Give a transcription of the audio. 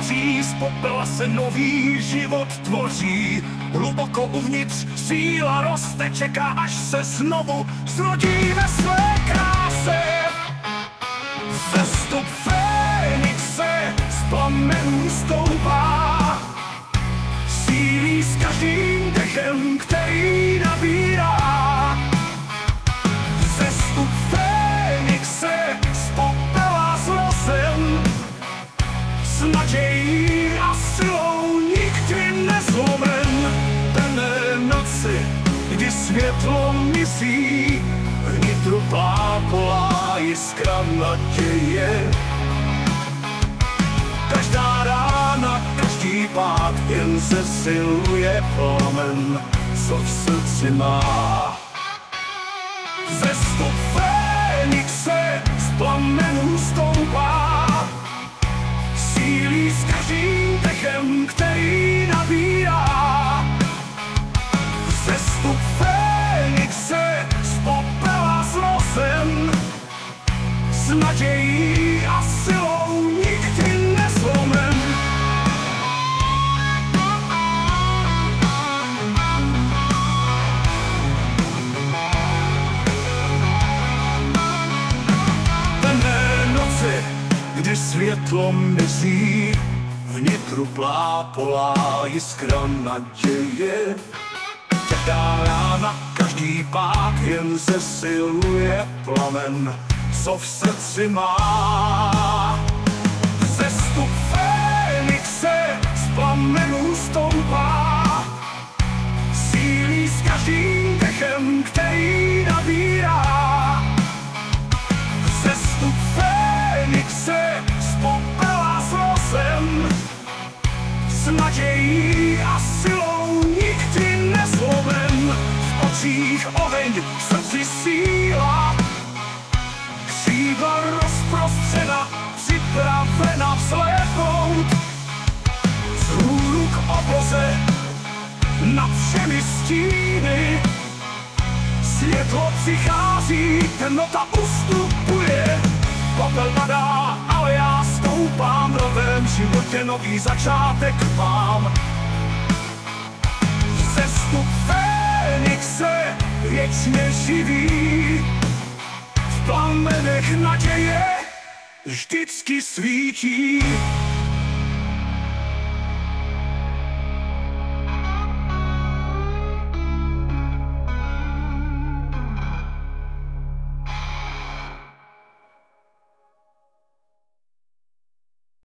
září, z popela se nový život tvoří. Hluboko uvnitř síla roste, čeká, až se znovu zrodí ve své kráse. Vzestup Fénixe z plamenů stoupá, sílí s každým dechem, který nabírá. Vzestup Fénixe z popela zrozen, s nadějí a silou nikdy nezlomen. Temné noci, kdy světlo mizí, vnitru plápolá jiskra naděje. Každá rána, každý pád jen zesiluje plamen, co v srdci má. Vzestup Fénixe z plamenů stoupá, sílí s každým dechem, který nabírá. Vzestup Fénixe z popela zrozen, s nadějí a silou nikdy nezlomen. Temné noci, kdy světlo mizí, vnitru plápolá jiskra naděje. Každá rána, každý pád jen zesiluje plamen, co v srdci má. Vzestup Fénixe z plamenů stoupá, sílí s každým dechem, který nabírá. Vzestup Fénixe z popela zrozen, s nadějí a silou nikdy nezlomen. V očích oheň, v srdci síla, křídla rozprostřena, připravena vzlétnout. Vzhůru k obloze, nad všemi stíny, světlo přichází, temnota ustupuje. Popel padá, ale já stoupám, v novém životě nový začátek mám. Vzestup Fénixe věčně živý, v plamenech naděje vždycky svítí.